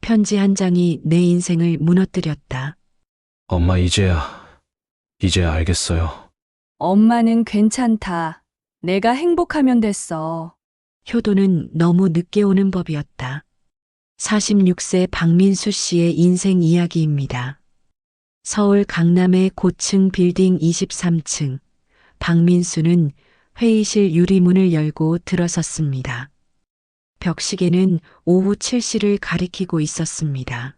편지 한 장이 내 인생을 무너뜨렸다. 엄마, 이제야 알겠어요. 엄마는 괜찮다. 내가 행복하면 됐어. 효도는 너무 늦게 오는 법이었다. 46세 박민수 씨의 인생 이야기입니다. 서울 강남의 고층 빌딩 23층. 박민수는 회의실 유리문을 열고 들어섰습니다. 벽시계는 오후 7시를 가리키고 있었습니다.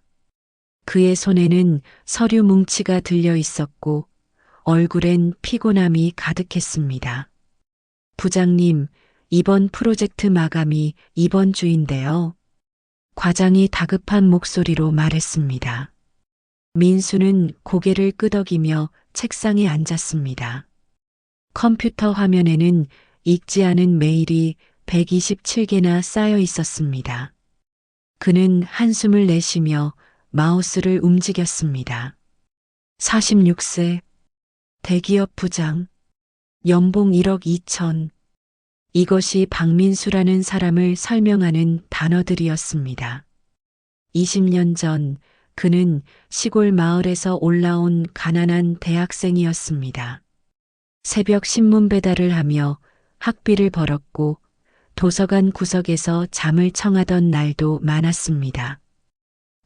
그의 손에는 서류 뭉치가 들려 있었고 얼굴엔 피곤함이 가득했습니다. 부장님, 이번 프로젝트 마감이 이번 주인데요. 과장이 다급한 목소리로 말했습니다. 민수는 고개를 끄덕이며 책상에 앉았습니다. 컴퓨터 화면에는 읽지 않은 메일이 127개나 쌓여 있었습니다. 그는 한숨을 내쉬며 마우스를 움직였습니다. 46세, 대기업 부장, 연봉 1억 2천. 이것이 박민수라는 사람을 설명하는 단어들이었습니다. 20년 전 그는 시골 마을에서 올라온 가난한 대학생이었습니다. 새벽 신문 배달을 하며 학비를 벌었고 도서관 구석에서 잠을 청하던 날도 많았습니다.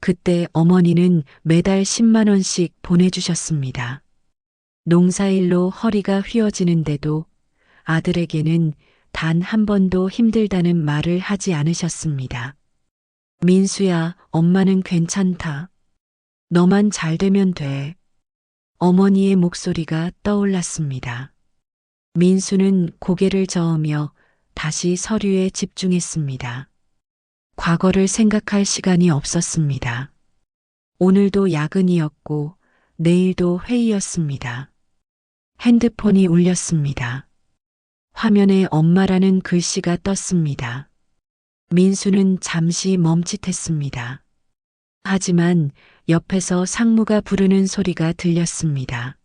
그때 어머니는 매달 10만 원씩 보내주셨습니다. 농사일로 허리가 휘어지는데도 아들에게는 단 한 번도 힘들다는 말을 하지 않으셨습니다. 민수야, 엄마는 괜찮다. 너만 잘 되면 돼. 어머니의 목소리가 떠올랐습니다. 민수는 고개를 저으며 다시 서류에 집중했습니다. 과거를 생각할 시간이 없었습니다. 오늘도 야근이었고 내일도 회의였습니다. 핸드폰이 울렸습니다. 화면에 엄마라는 글씨가 떴습니다. 민수는 잠시 멈칫했습니다. 하지만 옆에서 상무가 부르는 소리가 들렸습니다.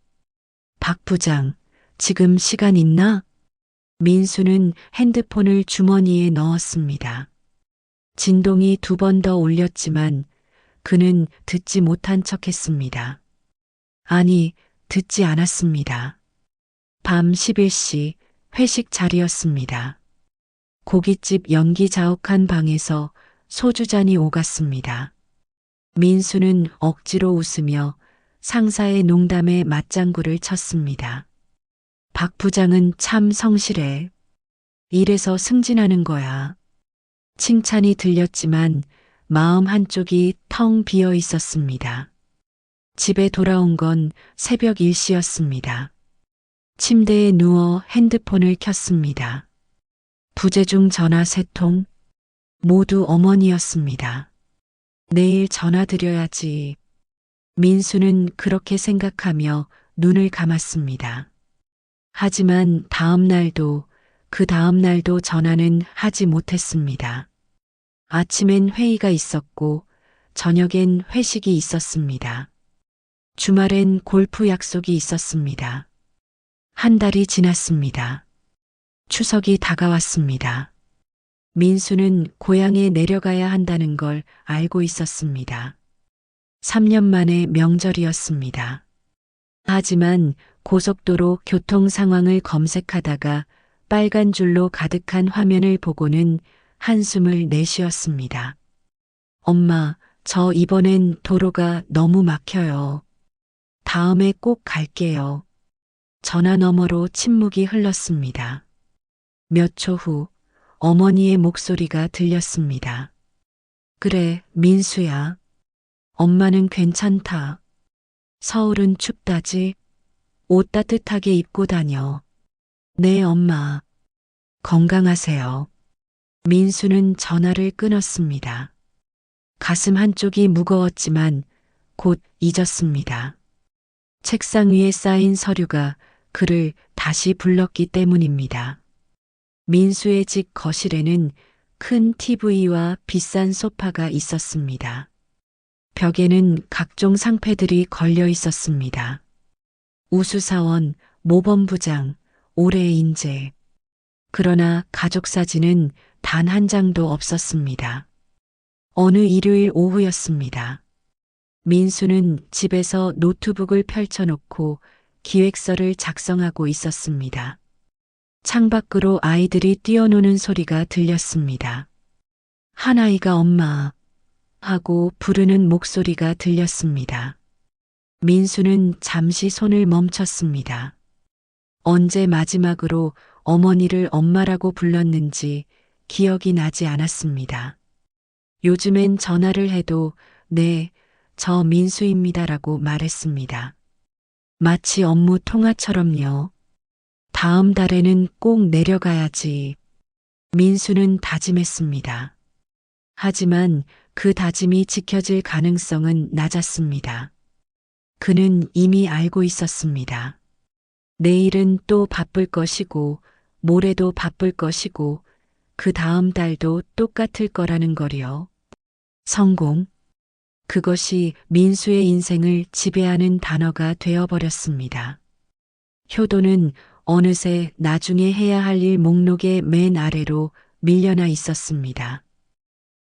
박 부장, 지금 시간 있나? 민수는 핸드폰을 주머니에 넣었습니다. 진동이 2번 더 울렸지만 그는 듣지 못한 척 했습니다. 아니, 듣지 않았습니다. 밤 11시 회식 자리였습니다. 고깃집 연기 자욱한 방에서 소주잔이 오갔습니다. 민수는 억지로 웃으며 상사의 농담에 맞장구를 쳤습니다. 박 부장은 참 성실해. 이래서 승진하는 거야. 칭찬이 들렸지만 마음 한쪽이 텅 비어 있었습니다. 집에 돌아온 건 새벽 1시였습니다. 침대에 누워 핸드폰을 켰습니다. 부재중 전화 3통, 모두 어머니였습니다. 내일 전화 드려야지. 민수는 그렇게 생각하며 눈을 감았습니다. 하지만 다음 날도 그 다음 날도 전화는 하지 못했습니다. 아침엔 회의가 있었고 저녁엔 회식이 있었습니다. 주말엔 골프 약속이 있었습니다. 한 달이 지났습니다. 추석이 다가왔습니다. 민수는 고향에 내려가야 한다는 걸 알고 있었습니다. 3년 만에 명절이었습니다. 하지만 고속도로 교통 상황을 검색하다가 빨간 줄로 가득한 화면을 보고는 한숨을 내쉬었습니다. 엄마, 저 이번엔 도로가 너무 막혀요. 다음에 꼭 갈게요. 전화 너머로 침묵이 흘렀습니다. 몇 초 후 어머니의 목소리가 들렸습니다. 그래, 민수야. 엄마는 괜찮다. 서울은 춥다지. 옷 따뜻하게 입고 다녀. 네, 엄마. 건강하세요. 민수는 전화를 끊었습니다. 가슴 한쪽이 무거웠지만 곧 잊었습니다. 책상 위에 쌓인 서류가 그를 다시 불렀기 때문입니다. 민수의 집 거실에는 큰 TV와 비싼 소파가 있었습니다. 벽에는 각종 상패들이 걸려 있었습니다. 우수사원, 모범부장, 올해의 인재. 그러나 가족 사진은 단 한 장도 없었습니다. 어느 일요일 오후였습니다. 민수는 집에서 노트북을 펼쳐놓고 기획서를 작성하고 있었습니다. 창밖으로 아이들이 뛰어노는 소리가 들렸습니다. 한 아이가 엄마 하고 부르는 목소리가 들렸습니다. 민수는 잠시 손을 멈췄습니다. 언제 마지막으로 어머니를 엄마라고 불렀는지 기억이 나지 않았습니다. 요즘엔 전화를 해도 네, 저 민수입니다라고 말했습니다. 마치 업무 통화처럼요. 다음 달에는 꼭 내려가야지. 민수는 다짐했습니다. 하지만 그 다짐이 지켜질 가능성은 낮았습니다. 그는 이미 알고 있었습니다. 내일은 또 바쁠 것이고, 모레도 바쁠 것이고, 그 다음 달도 똑같을 거라는 거리요. 성공. 그것이 민수의 인생을 지배하는 단어가 되어버렸습니다. 효도는 어느새 나중에 해야 할 일 목록의 맨 아래로 밀려나 있었습니다.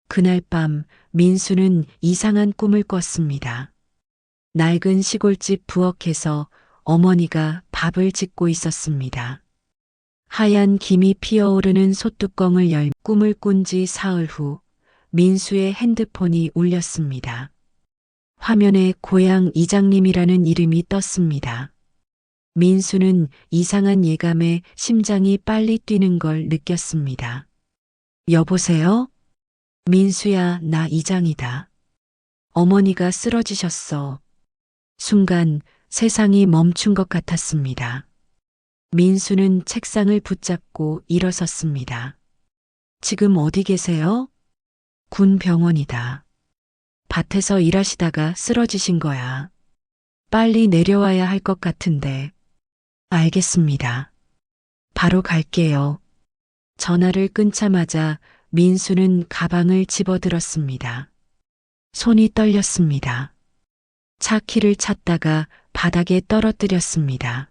그날 밤 민수는 이상한 꿈을 꿨습니다. 낡은 시골집 부엌에서 어머니가 밥을 짓고 있었습니다. 하얀 김이 피어오르는 솥뚜껑을 열 꿈을 꾼 지 사흘 후 민수의 핸드폰이 울렸습니다. 화면에 고향 이장님이라는 이름이 떴습니다. 민수는 이상한 예감에 심장이 빨리 뛰는 걸 느꼈습니다. 여보세요? 민수야, 나 이장이다. 어머니가 쓰러지셨어. 순간 세상이 멈춘 것 같았습니다. 민수는 책상을 붙잡고 일어섰습니다. 지금 어디 계세요? 군 병원이다. 밭에서 일하시다가 쓰러지신 거야. 빨리 내려와야 할 것 같은데. 알겠습니다. 바로 갈게요. 전화를 끊자마자 민수는 가방을 집어들었습니다. 손이 떨렸습니다. 차 키를 찾다가 바닥에 떨어뜨렸습니다.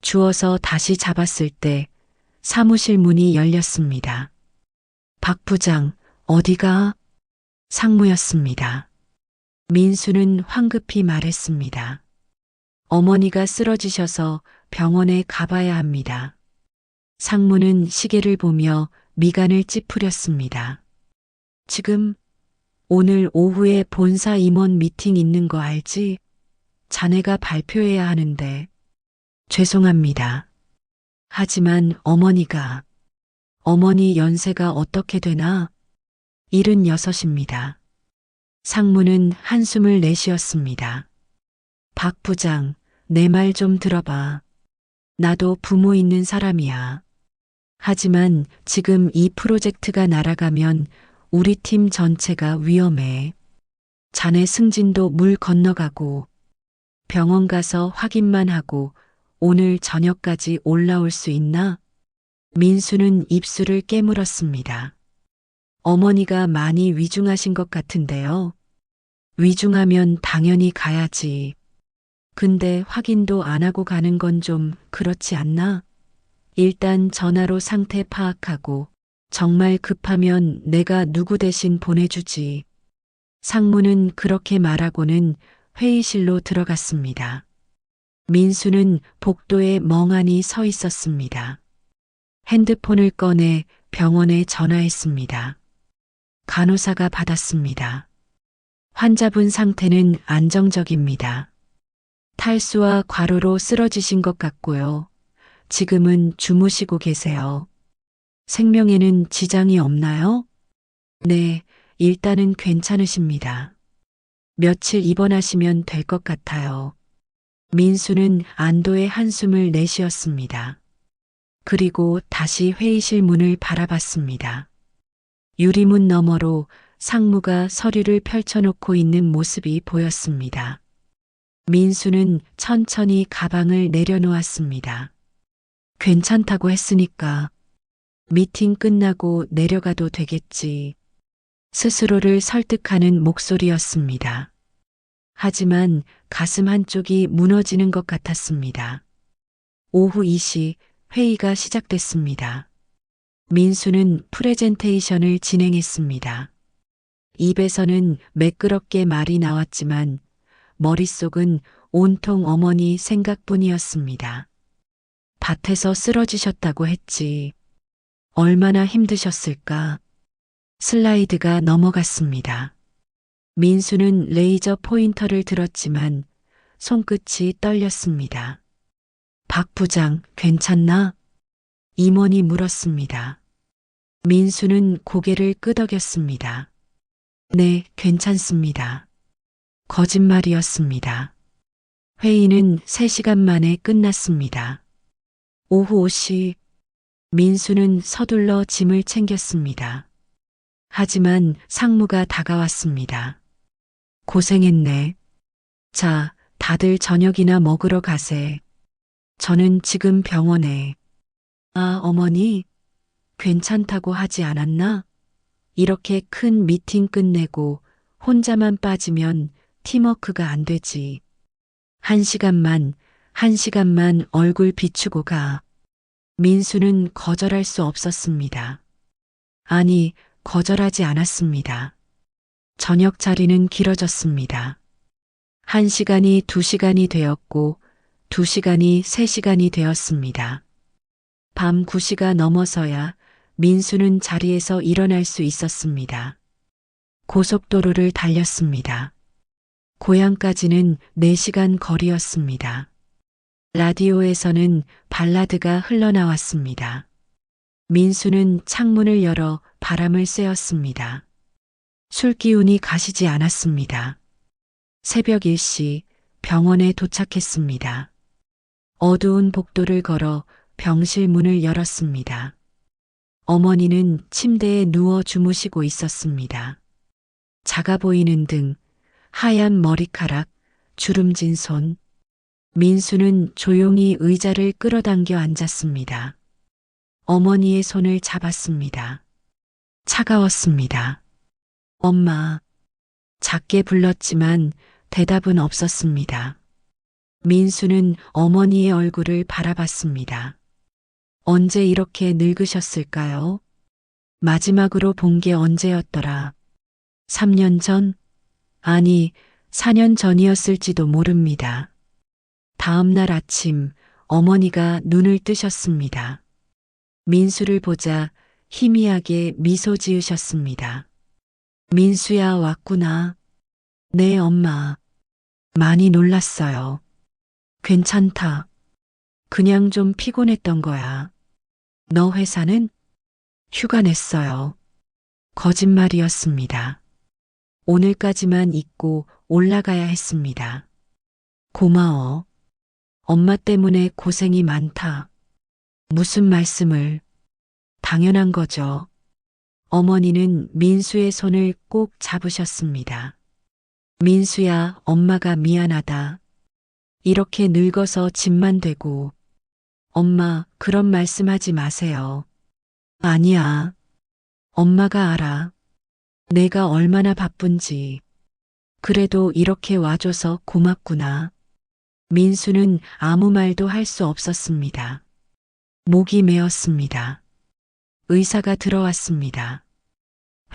주워서 다시 잡았을 때 사무실 문이 열렸습니다. 박 부장, 어디가? 상무였습니다. 민수는 황급히 말했습니다. 어머니가 쓰러지셔서 병원에 가봐야 합니다. 상무는 시계를 보며 미간을 찌푸렸습니다. 지금 오늘 오후에 본사 임원 미팅 있는 거 알지? 자네가 발표해야 하는데. 죄송합니다. 하지만 어머니 연세가 어떻게 되나? 76입니다. 상무는 한숨을 내쉬었습니다. 박 부장, 내 말 좀 들어봐. 나도 부모 있는 사람이야. 하지만 지금 이 프로젝트가 날아가면 우리 팀 전체가 위험해. 자네 승진도 물 건너가고 병원 가서 확인만 하고 오늘 저녁까지 올라올 수 있나? 민수는 입술을 깨물었습니다. 어머니가 많이 위중하신 것 같은데요. 위중하면 당연히 가야지. 근데 확인도 안 하고 가는 건 좀 그렇지 않나? 일단 전화로 상태 파악하고 정말 급하면 내가 누구 대신 보내주지. 상무는 그렇게 말하고는 회의실로 들어갔습니다. 민수는 복도에 멍하니 서 있었습니다. 핸드폰을 꺼내 병원에 전화했습니다. 간호사가 받았습니다. 환자분 상태는 안정적입니다. 탈수와 과로로 쓰러지신 것 같고요. 지금은 주무시고 계세요. 생명에는 지장이 없나요? 네, 일단은 괜찮으십니다. 며칠 입원하시면 될 것 같아요. 민수는 안도의 한숨을 내쉬었습니다. 그리고 다시 회의실 문을 바라봤습니다. 유리문 너머로 상무가 서류를 펼쳐놓고 있는 모습이 보였습니다. 민수는 천천히 가방을 내려놓았습니다. 괜찮다고 했으니까 미팅 끝나고 내려가도 되겠지. 스스로를 설득하는 목소리였습니다. 하지만 가슴 한쪽이 무너지는 것 같았습니다. 오후 2시 회의가 시작됐습니다. 민수는 프레젠테이션을 진행했습니다. 입에서는 매끄럽게 말이 나왔지만 머릿속은 온통 어머니 생각뿐이었습니다. 밭에서 쓰러지셨다고 했지. 얼마나 힘드셨을까. 슬라이드가 넘어갔습니다. 민수는 레이저 포인터를 들었지만 손끝이 떨렸습니다. 박 부장, 괜찮나? 임원이 물었습니다. 민수는 고개를 끄덕였습니다. 네, 괜찮습니다. 거짓말이었습니다. 회의는 3시간 만에 끝났습니다. 오후 5시, 민수는 서둘러 짐을 챙겼습니다. 하지만 상무가 다가왔습니다. 고생했네. 자, 다들 저녁이나 먹으러 가세. 저는 지금 병원에. 아, 어머니, 괜찮다고 하지 않았나? 이렇게 큰 미팅 끝내고 혼자만 빠지면 팀워크가 안 되지. 1시간만 얼굴 비추고 가. 민수는 거절할 수 없었습니다. 아니, 거절하지 않았습니다. 저녁 자리는 길어졌습니다. 1시간이 2시간이 되었고 2시간이 3시간이 되었습니다. 밤 9시가 넘어서야 민수는 자리에서 일어날 수 있었습니다. 고속도로를 달렸습니다. 고향까지는 4시간 거리였습니다. 라디오에서는 발라드가 흘러나왔습니다. 민수는 창문을 열어 바람을 쐬었습니다. 술 기운이 가시지 않았습니다. 새벽 1시 병원에 도착했습니다. 어두운 복도를 걸어 병실 문을 열었습니다. 어머니는 침대에 누워 주무시고 있었습니다. 작아 보이는 등, 하얀 머리카락, 주름진 손. 민수는 조용히 의자를 끌어당겨 앉았습니다. 어머니의 손을 잡았습니다. 차가웠습니다. 엄마. 작게 불렀지만 대답은 없었습니다. 민수는 어머니의 얼굴을 바라봤습니다. 언제 이렇게 늙으셨을까요? 마지막으로 본 게 언제였더라? 3년 전? 아니, 4년 전이었을지도 모릅니다. 다음 날 아침 어머니가 눈을 뜨셨습니다. 민수를 보자 희미하게 미소 지으셨습니다. 민수야, 왔구나. 네, 엄마. 많이 놀랐어요. 괜찮다. 그냥 좀 피곤했던 거야. 너 회사는? 휴가 냈어요. 거짓말이었습니다. 오늘까지만 있고 올라가야 했습니다. 고마워. 엄마 때문에 고생이 많다. 무슨 말씀을. 당연한 거죠. 어머니는 민수의 손을 꼭 잡으셨습니다. 민수야, 엄마가 미안하다. 이렇게 늙어서 짐만 되고. 엄마, 그런 말씀하지 마세요. 아니야. 엄마가 알아. 내가 얼마나 바쁜지. 그래도 이렇게 와줘서 고맙구나. 민수는 아무 말도 할 수 없었습니다. 목이 메었습니다. 의사가 들어왔습니다.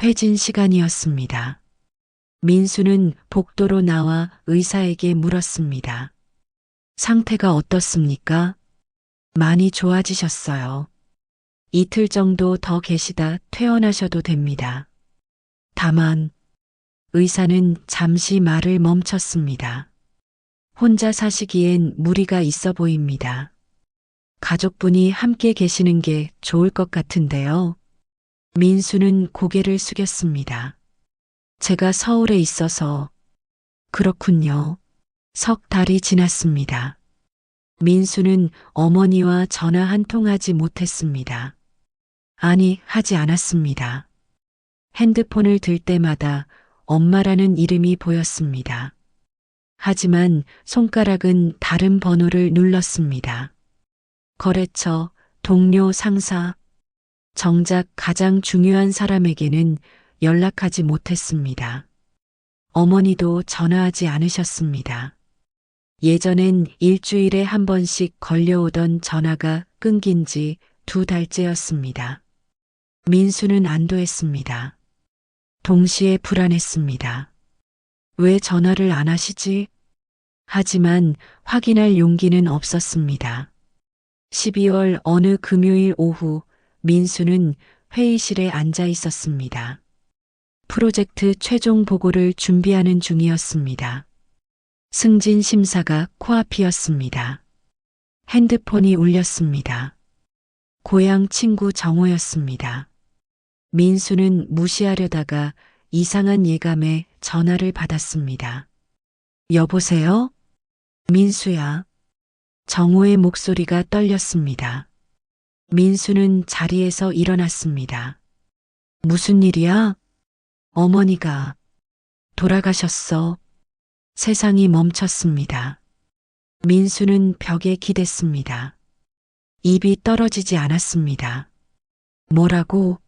회진 시간이었습니다. 민수는 복도로 나와 의사에게 물었습니다. 상태가 어떻습니까? 많이 좋아지셨어요. 이틀 정도 더 계시다 퇴원하셔도 됩니다. 다만, 의사는 잠시 말을 멈췄습니다. 혼자 사시기엔 무리가 있어 보입니다. 가족분이 함께 계시는 게 좋을 것 같은데요. 민수는 고개를 숙였습니다. 제가 서울에 있어서. 그렇군요. 석 달이 지났습니다. 민수는 어머니와 전화 한 통 하지 못했습니다. 아니, 하지 않았습니다. 핸드폰을 들 때마다 엄마라는 이름이 보였습니다. 하지만 손가락은 다른 번호를 눌렀습니다. 거래처, 동료, 상사. 정작 가장 중요한 사람에게는 연락하지 못했습니다. 어머니도 전화하지 않으셨습니다. 예전엔 일주일에 한 번씩 걸려오던 전화가 끊긴 지 2달째였습니다. 민수는 안도했습니다. 동시에 불안했습니다. 왜 전화를 안 하시지? 하지만 확인할 용기는 없었습니다. 12월 어느 금요일 오후 민수는 회의실에 앉아 있었습니다. 프로젝트 최종 보고를 준비하는 중이었습니다. 승진 심사가 코앞이었습니다. 핸드폰이 울렸습니다. 고향 친구 정호였습니다. 민수는 무시하려다가 이상한 예감에 전화를 받았습니다. 여보세요? 민수야. 정호의 목소리가 떨렸습니다. 민수는 자리에서 일어났습니다. 무슨 일이야? 어머니가 돌아가셨어. 세상이 멈췄습니다. 민수는 벽에 기댔습니다. 입이 떨어지지 않았습니다. 뭐라고?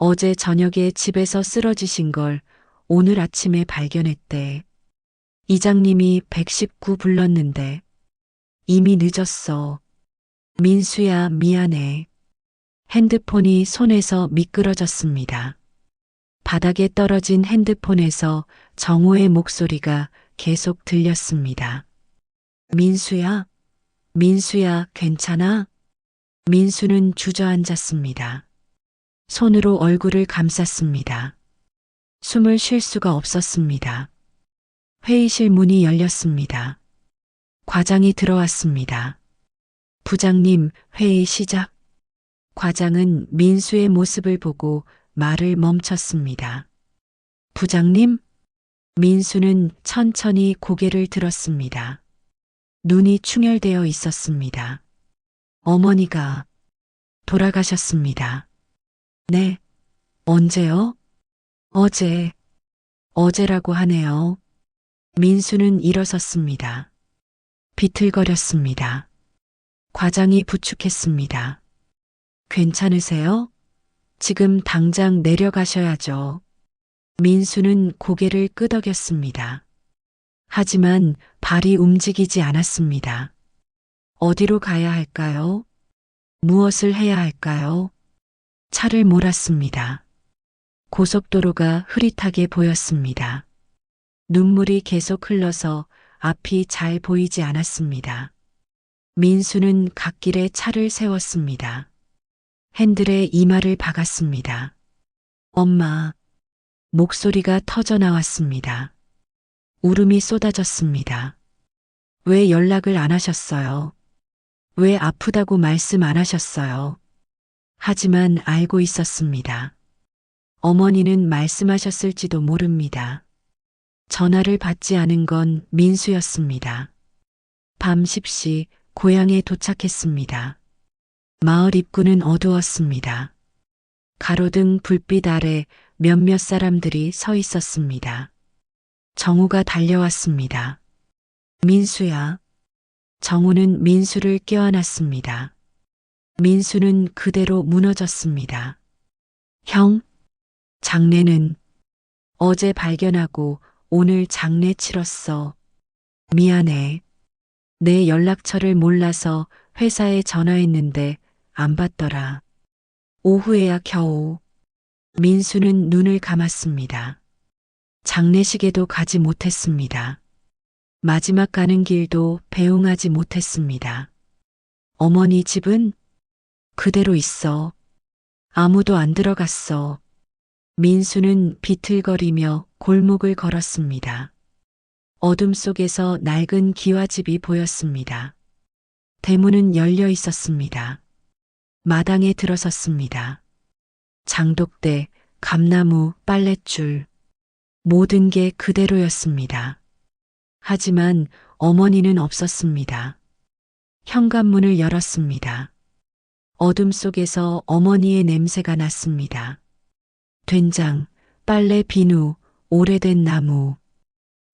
어제 저녁에 집에서 쓰러지신 걸 오늘 아침에 발견했대. 이장님이 119 불렀는데 이미 늦었어. 민수야, 미안해. 핸드폰이 손에서 미끄러졌습니다. 바닥에 떨어진 핸드폰에서 정호의 목소리가 계속 들렸습니다. 민수야, 민수야, 괜찮아? 민수는 주저앉았습니다. 손으로 얼굴을 감쌌습니다. 숨을 쉴 수가 없었습니다. 회의실 문이 열렸습니다. 과장이 들어왔습니다. 부장님, 회의 시작. 과장은 민수의 모습을 보고 말을 멈췄습니다. 부장님? 민수는 천천히 고개를 들었습니다. 눈이 충혈되어 있었습니다. 어머니가 돌아가셨습니다. 네. 언제요? 어제. 어제라고 하네요. 민수는 일어섰습니다. 비틀거렸습니다. 과장이 부축했습니다. 괜찮으세요? 지금 당장 내려가셔야죠. 민수는 고개를 끄덕였습니다. 하지만 발이 움직이지 않았습니다. 어디로 가야 할까요? 무엇을 해야 할까요? 차를 몰았습니다. 고속도로가 흐릿하게 보였습니다. 눈물이 계속 흘러서 앞이 잘 보이지 않았습니다. 민수는 갓길에 차를 세웠습니다. 핸들에 이마를 박았습니다. 엄마. 목소리가 터져 나왔습니다. 울음이 쏟아졌습니다. 왜 연락을 안 하셨어요? 왜 아프다고 말씀 안 하셨어요? 하지만 알고 있었습니다. 어머니는 말씀하셨을지도 모릅니다. 전화를 받지 않은 건 민수였습니다. 밤 10시 고향에 도착했습니다. 마을 입구는 어두웠습니다. 가로등 불빛 아래 몇몇 사람들이 서 있었습니다. 정우가 달려왔습니다. 민수야. 정우는 민수를 껴안았습니다. 민수는 그대로 무너졌습니다. 형, 장례는 어제 발견하고 오늘 장례 치렀어. 미안해. 내 연락처를 몰라서 회사에 전화했는데 안 받더라. 오후에야 겨우. 민수는 눈을 감았습니다. 장례식에도 가지 못했습니다. 마지막 가는 길도 배웅하지 못했습니다. 어머니 집은 그대로 있어. 아무도 안 들어갔어. 민수는 비틀거리며 골목을 걸었습니다. 어둠 속에서 낡은 기와집이 보였습니다. 대문은 열려 있었습니다. 마당에 들어섰습니다. 장독대, 감나무, 빨랫줄, 모든 게 그대로였습니다. 하지만 어머니는 없었습니다. 현관문을 열었습니다. 어둠 속에서 어머니의 냄새가 났습니다. 된장, 빨래 비누, 오래된 나무.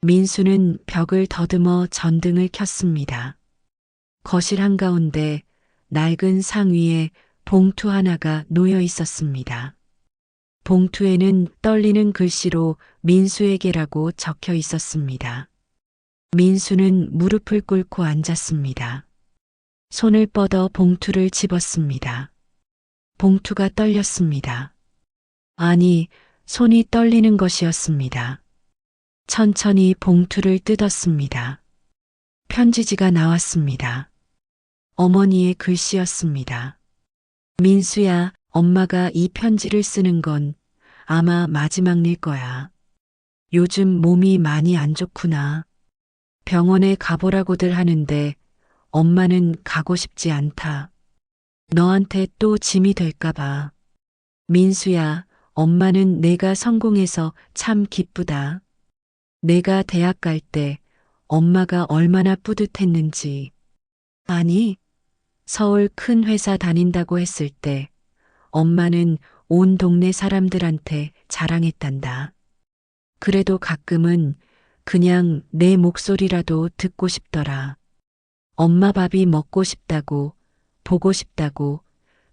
민수는 벽을 더듬어 전등을 켰습니다. 거실 한가운데 낡은 상 위에 봉투 하나가 놓여 있었습니다. 봉투에는 떨리는 글씨로 민수에게라고 적혀 있었습니다. 민수는 무릎을 꿇고 앉았습니다. 손을 뻗어 봉투를 집었습니다. 봉투가 떨렸습니다. 아니, 손이 떨리는 것이었습니다. 천천히 봉투를 뜯었습니다. 편지지가 나왔습니다. 어머니의 글씨였습니다. 민수야, 엄마가 이 편지를 쓰는 건 아마 마지막일 거야. 요즘 몸이 많이 안 좋구나. 병원에 가보라고들 하는데 엄마는 가고 싶지 않다. 너한테 또 짐이 될까봐. 민수야, 엄마는 내가 성공해서 참 기쁘다. 내가 대학 갈 때 엄마가 얼마나 뿌듯했는지. 아니, 서울 큰 회사 다닌다고 했을 때 엄마는 온 동네 사람들한테 자랑했단다. 그래도 가끔은 그냥 내 목소리라도 듣고 싶더라. 엄마 밥이 먹고 싶다고, 보고 싶다고,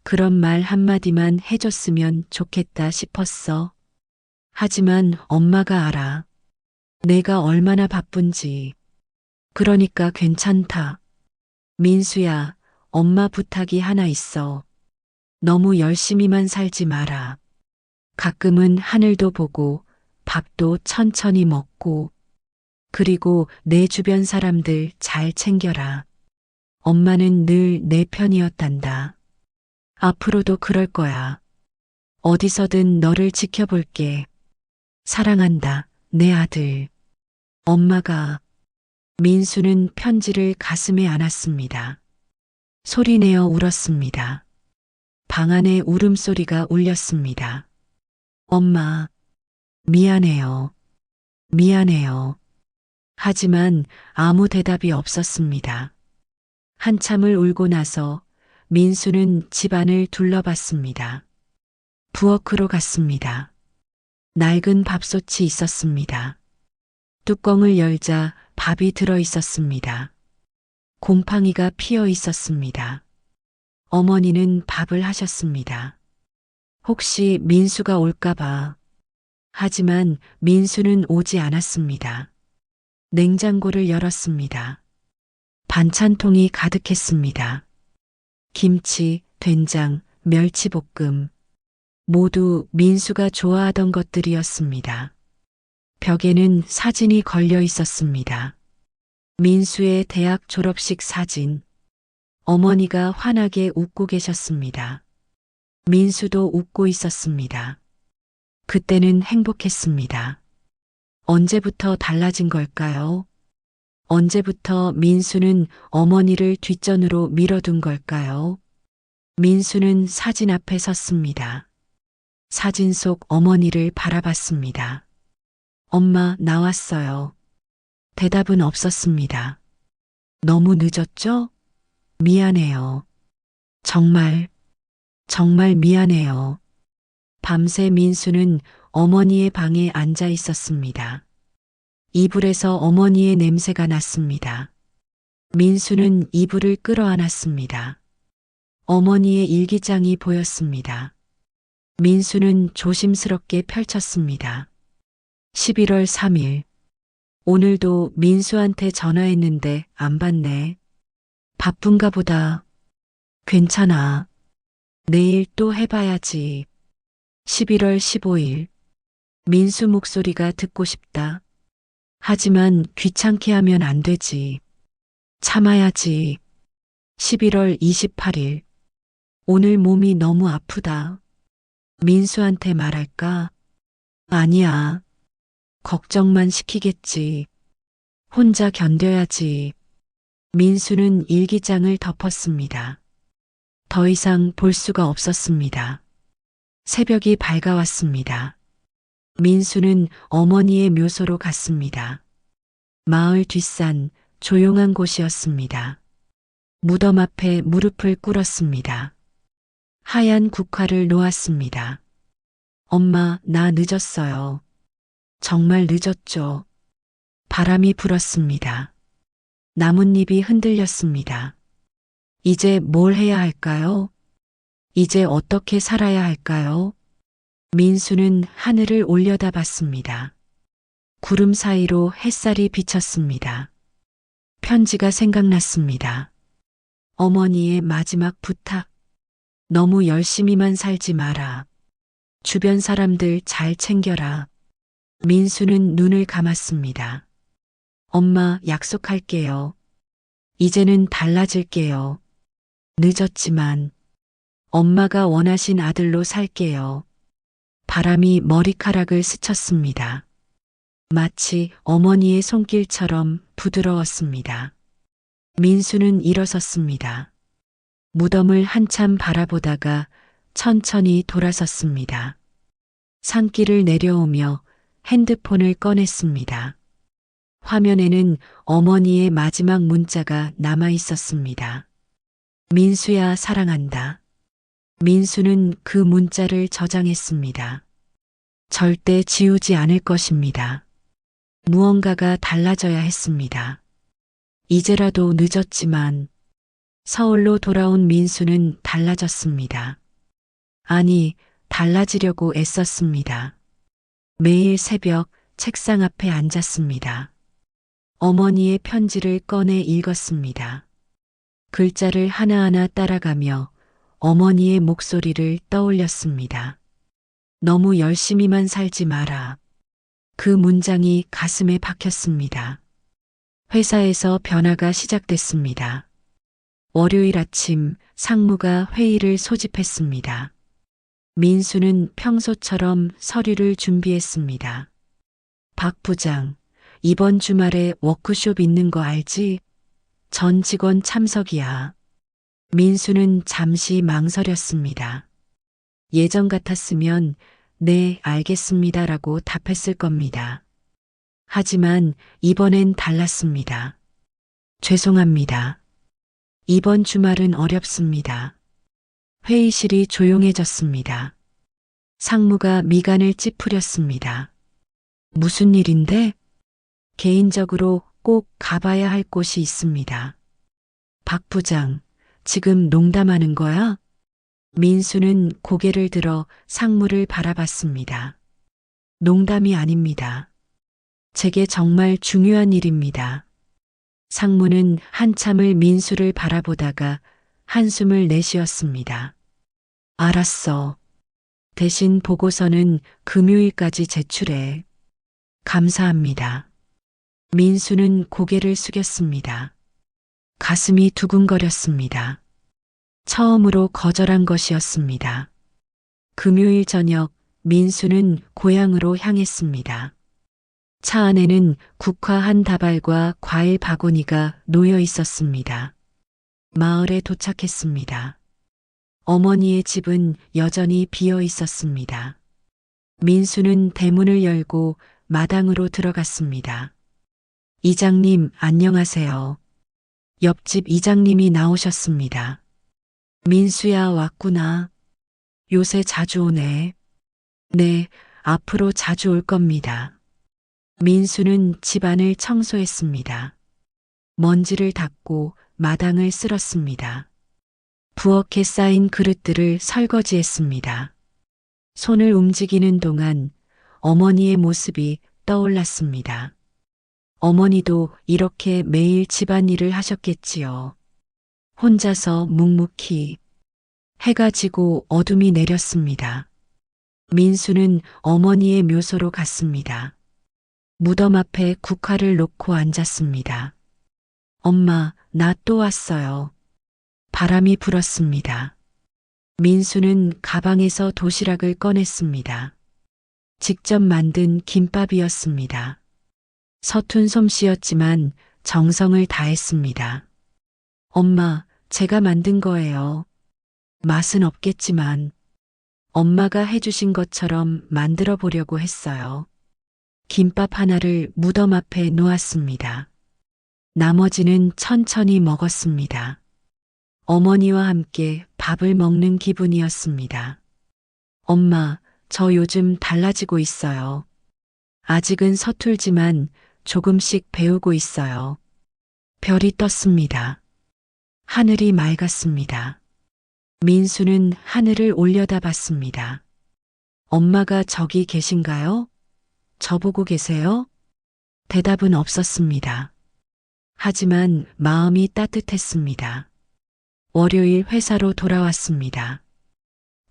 그런 말 한마디만 해줬으면 좋겠다 싶었어. 하지만 엄마가 알아. 내가 얼마나 바쁜지. 그러니까 괜찮다. 민수야, 엄마 부탁이 하나 있어. 너무 열심히만 살지 마라. 가끔은 하늘도 보고 밥도 천천히 먹고 그리고 내 주변 사람들 잘 챙겨라. 엄마는 늘 내 편이었단다. 앞으로도 그럴 거야. 어디서든 너를 지켜볼게. 사랑한다, 내 아들. 엄마가. 민수는 편지를 가슴에 안았습니다. 소리내어 울었습니다. 방 안에 울음소리가 울렸습니다. 엄마, 미안해요. 미안해요. 하지만 아무 대답이 없었습니다. 한참을 울고 나서 민수는 집안을 둘러봤습니다. 부엌으로 갔습니다. 낡은 밥솥이 있었습니다. 뚜껑을 열자 밥이 들어 있었습니다. 곰팡이가 피어 있었습니다. 어머니는 밥을 하셨습니다. 혹시 민수가 올까봐. 하지만 민수는 오지 않았습니다. 냉장고를 열었습니다. 반찬통이 가득했습니다. 김치, 된장, 멸치볶음. 모두 민수가 좋아하던 것들이었습니다. 벽에는 사진이 걸려 있었습니다. 민수의 대학 졸업식 사진. 어머니가 환하게 웃고 계셨습니다. 민수도 웃고 있었습니다. 그때는 행복했습니다. 언제부터 달라진 걸까요? 언제부터 민수는 어머니를 뒷전으로 밀어둔 걸까요? 민수는 사진 앞에 섰습니다. 사진 속 어머니를 바라봤습니다. 엄마, 나왔어요. 대답은 없었습니다. 너무 늦었죠? 미안해요. 정말 미안해요. 밤새 민수는 어머니의 방에 앉아 있었습니다. 이불에서 어머니의 냄새가 났습니다. 민수는 이불을 끌어안았습니다. 어머니의 일기장이 보였습니다. 민수는 조심스럽게 펼쳤습니다. 11월 3일. 오늘도 민수한테 전화했는데 안 받네. 바쁜가 보다. 괜찮아. 내일 또 해봐야지. 11월 15일. 민수 목소리가 듣고 싶다. 하지만 귀찮게 하면 안 되지. 참아야지. 11월 28일. 오늘 몸이 너무 아프다. 민수한테 말할까? 아니야. 걱정만 시키겠지. 혼자 견뎌야지. 민수는 일기장을 덮었습니다. 더 이상 볼 수가 없었습니다. 새벽이 밝아왔습니다. 민수는 어머니의 묘소로 갔습니다. 마을 뒷산 조용한 곳이었습니다. 무덤 앞에 무릎을 꿇었습니다. 하얀 국화를 놓았습니다. 엄마, 나 늦었어요. 정말 늦었죠. 바람이 불었습니다. 나뭇잎이 흔들렸습니다. 이제 뭘 해야 할까요? 이제 어떻게 살아야 할까요? 민수는 하늘을 올려다봤습니다. 구름 사이로 햇살이 비쳤습니다. 편지가 생각났습니다. 어머니의 마지막 부탁. 너무 열심히만 살지 마라. 주변 사람들 잘 챙겨라. 민수는 눈을 감았습니다. 엄마 약속할게요. 이제는 달라질게요. 늦었지만 엄마가 원하신 아들로 살게요. 바람이 머리카락을 스쳤습니다. 마치 어머니의 손길처럼 부드러웠습니다. 민수는 일어섰습니다. 무덤을 한참 바라보다가 천천히 돌아섰습니다. 산길을 내려오며 핸드폰을 꺼냈습니다. 화면에는 어머니의 마지막 문자가 남아 있었습니다. 민수야, 사랑한다. 민수는 그 문자를 저장했습니다. 절대 지우지 않을 것입니다. 무언가가 달라져야 했습니다. 이제라도 늦었지만 서울로 돌아온 민수는 달라졌습니다. 아니, 달라지려고 애썼습니다. 매일 새벽 책상 앞에 앉았습니다. 어머니의 편지를 꺼내 읽었습니다. 글자를 하나하나 따라가며 어머니의 목소리를 떠올렸습니다. 너무 열심히만 살지 마라. 그 문장이 가슴에 박혔습니다. 회사에서 변화가 시작됐습니다. 월요일 아침 상무가 회의를 소집했습니다. 민수는 평소처럼 서류를 준비했습니다. 박 부장, 이번 주말에 워크숍 있는 거 알지? 전 직원 참석이야. 민수는 잠시 망설였습니다. 예전 같았으면 네, 알겠습니다라고 답했을 겁니다. 하지만 이번엔 달랐습니다. 죄송합니다. 이번 주말은 어렵습니다. 회의실이 조용해졌습니다. 상무가 미간을 찌푸렸습니다. 무슨 일인데? 개인적으로 꼭 가봐야 할 곳이 있습니다. 박 부장, 지금 농담하는 거야? 민수는 고개를 들어 상무를 바라봤습니다. 농담이 아닙니다. 제게 정말 중요한 일입니다. 상무는 한참을 민수를 바라보다가 한숨을 내쉬었습니다. 알았어. 대신 보고서는 금요일까지 제출해. 감사합니다. 민수는 고개를 숙였습니다. 가슴이 두근거렸습니다. 처음으로 거절한 것이었습니다. 금요일 저녁 민수는 고향으로 향했습니다. 차 안에는 국화 한 다발과 과일 바구니가 놓여 있었습니다. 마을에 도착했습니다. 어머니의 집은 여전히 비어 있었습니다. 민수는 대문을 열고 마당으로 들어갔습니다. 이장님, 안녕하세요. 옆집 이장님이 나오셨습니다. 민수야, 왔구나. 요새 자주 오네. 네, 앞으로 자주 올 겁니다. 민수는 집안을 청소했습니다. 먼지를 닦고 마당을 쓸었습니다. 부엌에 쌓인 그릇들을 설거지했습니다. 손을 움직이는 동안 어머니의 모습이 떠올랐습니다. 어머니도 이렇게 매일 집안일을 하셨겠지요. 혼자서 묵묵히. 해가 지고 어둠이 내렸습니다. 민수는 어머니의 묘소로 갔습니다. 무덤 앞에 국화를 놓고 앉았습니다. 엄마, 나 또 왔어요. 바람이 불었습니다. 민수는 가방에서 도시락을 꺼냈습니다. 직접 만든 김밥이었습니다. 서툰 솜씨였지만 정성을 다했습니다. 엄마, 제가 만든 거예요. 맛은 없겠지만 엄마가 해주신 것처럼 만들어 보려고 했어요. 김밥 하나를 무덤 앞에 놓았습니다. 나머지는 천천히 먹었습니다. 어머니와 함께 밥을 먹는 기분이었습니다. 엄마, 저 요즘 달라지고 있어요. 아직은 서툴지만 조금씩 배우고 있어요. 별이 떴습니다. 하늘이 맑았습니다. 민수는 하늘을 올려다봤습니다. 엄마가 저기 계신가요? 저보고 계세요? 대답은 없었습니다. 하지만 마음이 따뜻했습니다. 월요일 회사로 돌아왔습니다.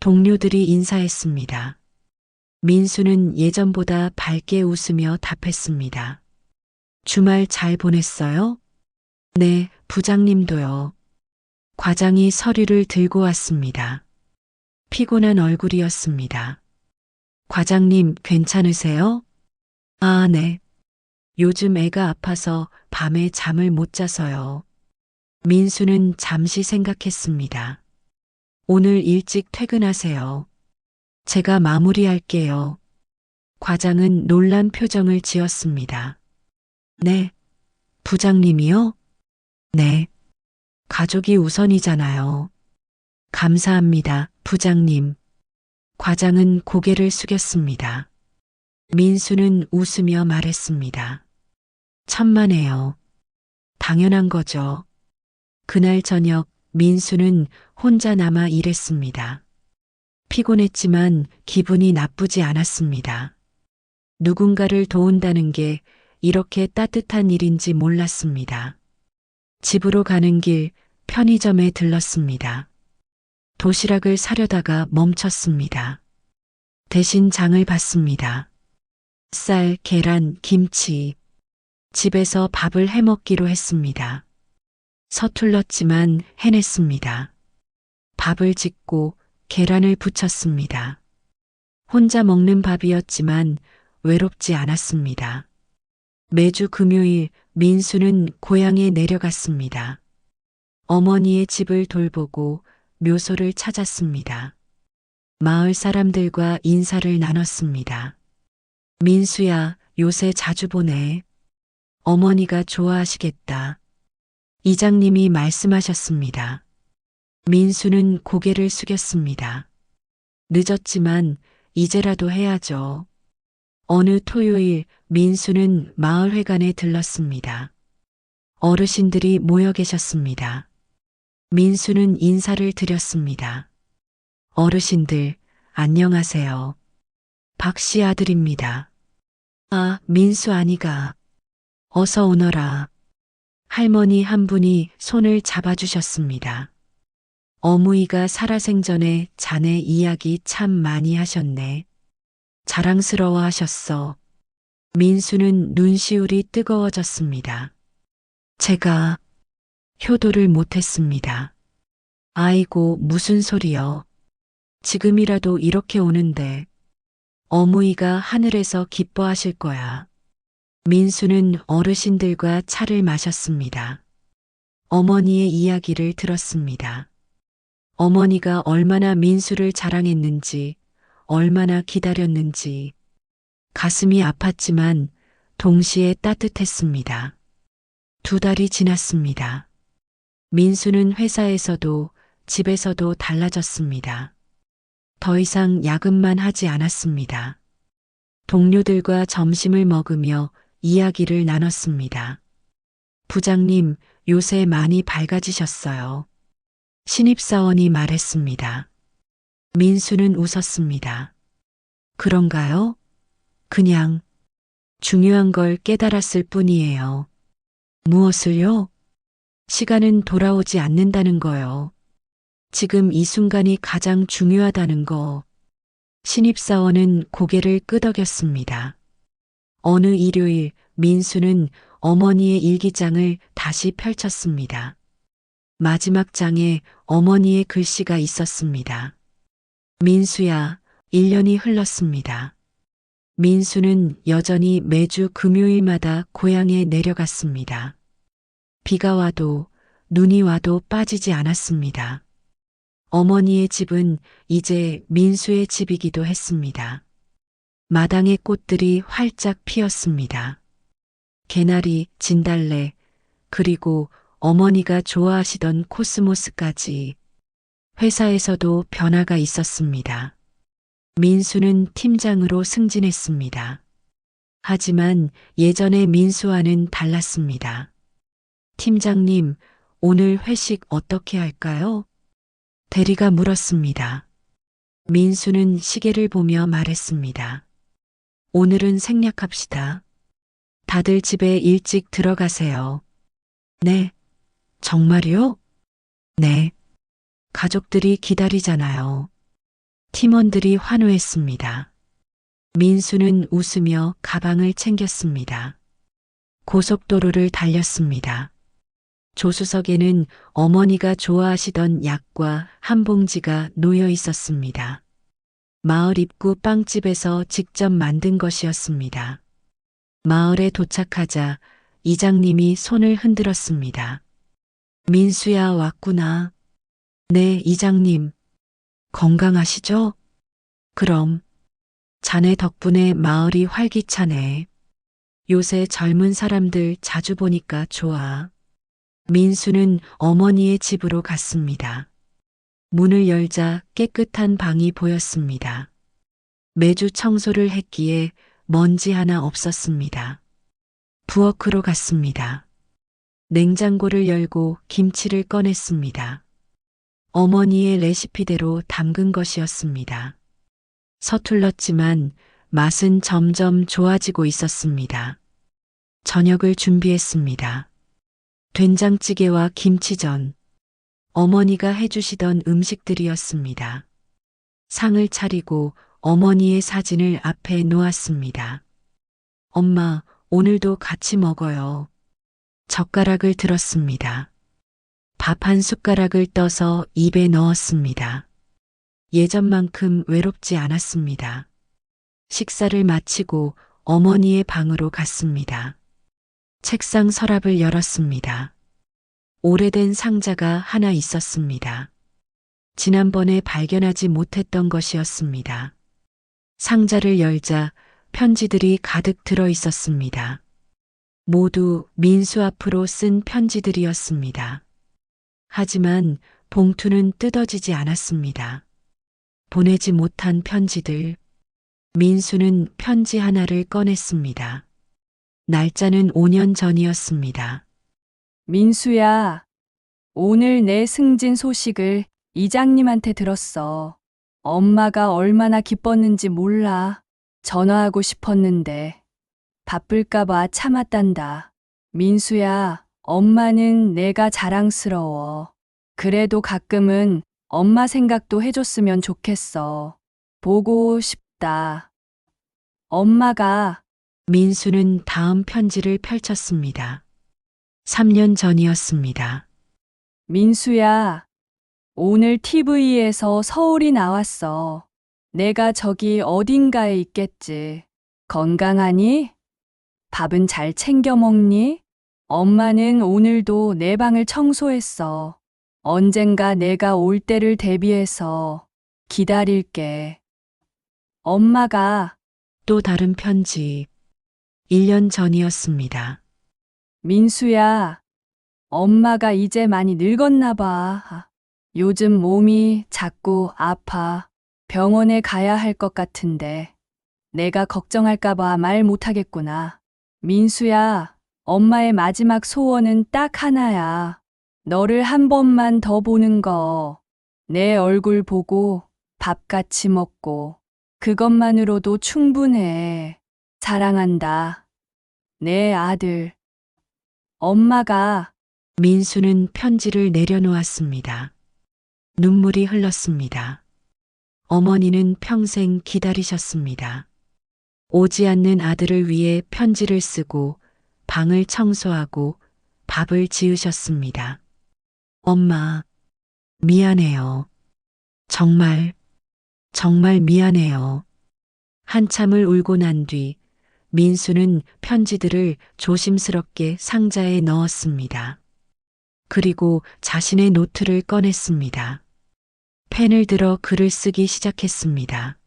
동료들이 인사했습니다. 민수는 예전보다 밝게 웃으며 답했습니다. 주말 잘 보냈어요? 네, 부장님도요. 과장이 서류를 들고 왔습니다. 피곤한 얼굴이었습니다. 과장님 괜찮으세요? 아, 네. 요즘 애가 아파서 밤에 잠을 못 자서요. 민수는 잠시 생각했습니다. 오늘 일찍 퇴근하세요. 제가 마무리할게요. 과장은 놀란 표정을 지었습니다. 네. 부장님이요? 네. 가족이 우선이잖아요. 감사합니다, 부장님. 과장은 고개를 숙였습니다. 민수는 웃으며 말했습니다. 천만에요. 당연한 거죠. 그날 저녁 민수는 혼자 남아 일했습니다. 피곤했지만 기분이 나쁘지 않았습니다. 누군가를 도운다는 게 이렇게 따뜻한 일인지 몰랐습니다. 집으로 가는 길 편의점에 들렀습니다. 도시락을 사려다가 멈췄습니다. 대신 장을 봤습니다. 쌀, 계란, 김치. 집에서 밥을 해 먹기로 했습니다. 서툴렀지만 해냈습니다. 밥을 짓고 계란을 부쳤습니다. 혼자 먹는 밥이었지만 외롭지 않았습니다. 매주 금요일 민수는 고향에 내려갔습니다. 어머니의 집을 돌보고 묘소를 찾았습니다. 마을 사람들과 인사를 나눴습니다. 민수야, 요새 자주 보네. 어머니가 좋아하시겠다. 이장님이 말씀하셨습니다. 민수는 고개를 숙였습니다. 늦었지만 이제라도 해야죠. 어느 토요일 민수는 마을회관에 들렀습니다. 어르신들이 모여 계셨습니다. 민수는 인사를 드렸습니다. 어르신들, 안녕하세요. 박씨 아들입니다. 아, 민수 아니가. 어서 오너라. 할머니 한 분이 손을 잡아주셨습니다. 어무이가 살아생전에 자네 이야기 참 많이 하셨네. 자랑스러워 하셨어. 민수는 눈시울이 뜨거워졌습니다. 제가 효도를 못했습니다. 아이고, 무슨 소리여. 지금이라도 이렇게 오는데 어무이가 하늘에서 기뻐하실 거야. 민수는 어르신들과 차를 마셨습니다. 어머니의 이야기를 들었습니다. 어머니가 얼마나 민수를 자랑했는지, 얼마나 기다렸는지, 가슴이 아팠지만 동시에 따뜻했습니다. 2달이 지났습니다. 민수는 회사에서도 집에서도 달라졌습니다. 더 이상 야근만 하지 않았습니다. 동료들과 점심을 먹으며 이야기를 나눴습니다. 부장님, 요새 많이 밝아지셨어요. 신입사원이 말했습니다. 민수는 웃었습니다. 그런가요? 그냥 중요한 걸 깨달았을 뿐이에요. 무엇을요? 시간은 돌아오지 않는다는 거요. 지금 이 순간이 가장 중요하다는 거. 신입사원은 고개를 끄덕였습니다. 어느 일요일 민수는 어머니의 일기장을 다시 펼쳤습니다. 마지막 장에 어머니의 글씨가 있었습니다. 민수야, 1년이 흘렀습니다. 민수는 여전히 매주 금요일마다 고향에 내려갔습니다. 비가 와도 눈이 와도 빠지지 않았습니다. 어머니의 집은 이제 민수의 집이기도 했습니다. 마당의 꽃들이 활짝 피었습니다. 개나리, 진달래, 그리고 어머니가 좋아하시던 코스모스까지. 회사에서도 변화가 있었습니다. 민수는 팀장으로 승진했습니다. 하지만 예전의 민수와는 달랐습니다. 팀장님, 오늘 회식 어떻게 할까요? 대리가 물었습니다. 민수는 시계를 보며 말했습니다. 오늘은 생략합시다. 다들 집에 일찍 들어가세요. 네. 정말요? 네. 가족들이 기다리잖아요. 팀원들이 환호했습니다. 민수는 웃으며 가방을 챙겼습니다. 고속도로를 달렸습니다. 조수석에는 어머니가 좋아하시던 약과 한 봉지가 놓여 있었습니다. 마을 입구 빵집에서 직접 만든 것이었습니다. 마을에 도착하자 이장님이 손을 흔들었습니다. 민수야, 왔구나. 네, 이장님. 건강하시죠? 그럼. 자네 덕분에 마을이 활기차네. 요새 젊은 사람들 자주 보니까 좋아. 민수는 어머니의 집으로 갔습니다. 문을 열자 깨끗한 방이 보였습니다. 매주 청소를 했기에 먼지 하나 없었습니다. 부엌으로 갔습니다. 냉장고를 열고 김치를 꺼냈습니다. 어머니의 레시피대로 담근 것이었습니다. 서툴렀지만 맛은 점점 좋아지고 있었습니다. 저녁을 준비했습니다. 된장찌개와 김치전, 어머니가 해주시던 음식들이었습니다. 상을 차리고 어머니의 사진을 앞에 놓았습니다. 엄마, 오늘도 같이 먹어요. 젓가락을 들었습니다. 밥 한 숟가락을 떠서 입에 넣었습니다. 예전만큼 외롭지 않았습니다. 식사를 마치고 어머니의 방으로 갔습니다. 책상 서랍을 열었습니다. 오래된 상자가 하나 있었습니다. 지난번에 발견하지 못했던 것이었습니다. 상자를 열자 편지들이 가득 들어 있었습니다. 모두 민수 앞으로 쓴 편지들이었습니다. 하지만 봉투는 뜯어지지 않았습니다. 보내지 못한 편지들. 민수는 편지 하나를 꺼냈습니다. 날짜는 5년 전이었습니다. 민수야, 오늘 내 승진 소식을 이장님한테 들었어. 엄마가 얼마나 기뻤는지 몰라. 전화하고 싶었는데 바쁠까봐 참았단다. 민수야, 엄마는 내가 자랑스러워. 그래도 가끔은 엄마 생각도 해줬으면 좋겠어. 보고 싶다. 엄마가 민수는 다음 편지를 펼쳤습니다. 3년 전이었습니다. 민수야, 오늘 TV에서 서울이 나왔어. 내가 저기 어딘가에 있겠지. 건강하니? 밥은 잘 챙겨 먹니? 엄마는 오늘도 내 방을 청소했어. 언젠가 내가 올 때를 대비해서 기다릴게. 엄마가 또 다른 편지. 1년 전이었습니다. 민수야, 엄마가 이제 많이 늙었나 봐. 요즘 몸이 자꾸 아파. 병원에 가야 할 것 같은데 내가 걱정할까봐 말 못하겠구나. 민수야, 엄마의 마지막 소원은 딱 하나야. 너를 한 번만 더 보는 거. 내 얼굴 보고 밥 같이 먹고. 그것만으로도 충분해. 사랑한다. 내 아들. 엄마가 민수는 편지를 내려놓았습니다. 눈물이 흘렀습니다. 어머니는 평생 기다리셨습니다. 오지 않는 아들을 위해 편지를 쓰고 방을 청소하고 밥을 지으셨습니다. 엄마, 미안해요. 정말 미안해요. 한참을 울고 난 뒤 민수는 편지들을 조심스럽게 상자에 넣었습니다. 그리고 자신의 노트를 꺼냈습니다. 펜을 들어 글을 쓰기 시작했습니다.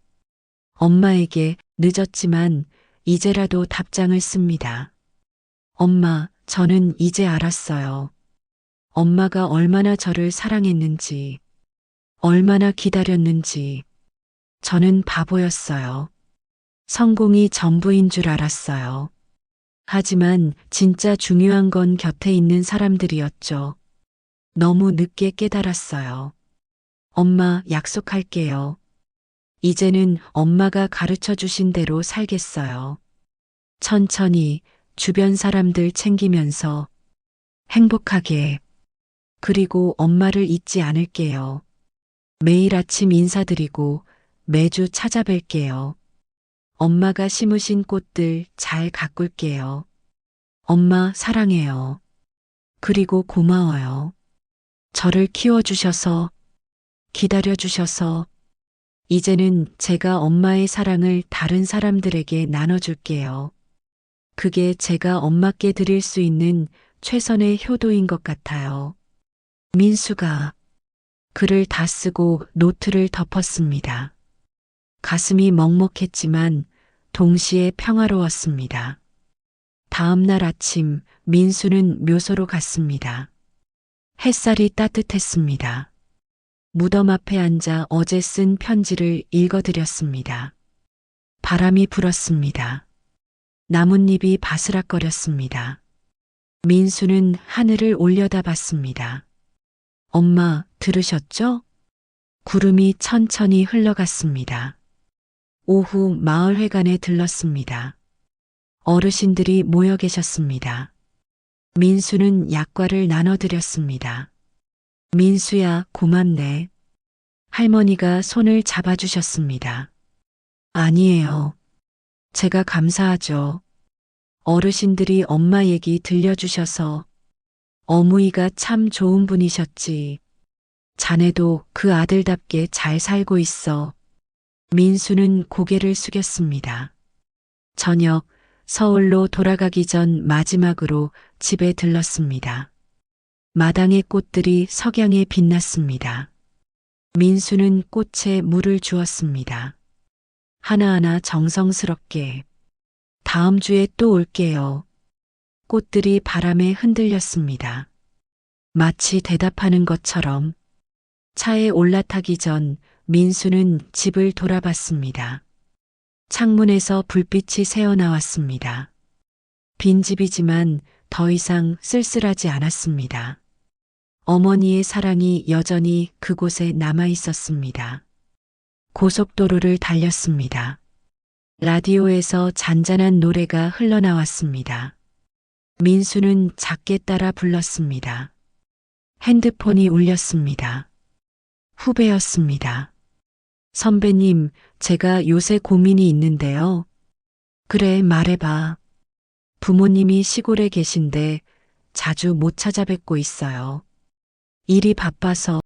엄마에게 늦었지만 이제라도 답장을 씁니다. 엄마, 저는 이제 알았어요. 엄마가 얼마나 저를 사랑했는지, 얼마나 기다렸는지. 저는 바보였어요. 성공이 전부인 줄 알았어요. 하지만 진짜 중요한 건 곁에 있는 사람들이었죠. 너무 늦게 깨달았어요. 엄마, 약속할게요. 이제는 엄마가 가르쳐 주신 대로 살겠어요. 천천히 주변 사람들 챙기면서 행복하게. 그리고 엄마를 잊지 않을게요. 매일 아침 인사드리고 매주 찾아뵐게요. 엄마가 심으신 꽃들 잘 가꿀게요. 엄마 사랑해요. 그리고 고마워요. 저를 키워주셔서, 기다려주셔서, 이제는 제가 엄마의 사랑을 다른 사람들에게 나눠줄게요. 그게 제가 엄마께 드릴 수 있는 최선의 효도인 것 같아요. 민수가 글을 다 쓰고 노트를 덮었습니다. 가슴이 먹먹했지만 동시에 평화로웠습니다. 다음 날 아침 민수는 묘소로 갔습니다. 햇살이 따뜻했습니다. 무덤 앞에 앉아 어제 쓴 편지를 읽어드렸습니다. 바람이 불었습니다. 나뭇잎이 바스락거렸습니다. 민수는 하늘을 올려다봤습니다. 엄마, 들으셨죠? 구름이 천천히 흘러갔습니다. 오후 마을회관에 들렀습니다. 어르신들이 모여 계셨습니다. 민수는 약과를 나눠드렸습니다. 민수야, 고맙네. 할머니가 손을 잡아주셨습니다. 아니에요. 제가 감사하죠. 어르신들이 엄마 얘기 들려주셔서 어머니가 참 좋은 분이셨지. 자네도 그 아들답게 잘 살고 있어. 민수는 고개를 숙였습니다. 저녁 서울로 돌아가기 전 마지막으로 집에 들렀습니다. 마당의 꽃들이 석양에 빛났습니다. 민수는 꽃에 물을 주었습니다. 하나하나 정성스럽게. 다음 주에 또 올게요. 꽃들이 바람에 흔들렸습니다. 마치 대답하는 것처럼. 차에 올라타기 전 민수는 집을 돌아봤습니다. 창문에서 불빛이 새어나왔습니다. 빈집이지만 더 이상 쓸쓸하지 않았습니다. 어머니의 사랑이 여전히 그곳에 남아 있었습니다. 고속도로를 달렸습니다. 라디오에서 잔잔한 노래가 흘러나왔습니다. 민수는 작게 따라 불렀습니다. 핸드폰이 울렸습니다. 후배였습니다. 선배님, 제가 요새 고민이 있는데요. 그래, 말해봐. 부모님이 시골에 계신데 자주 못 찾아뵙고 있어요. 일이 바빠서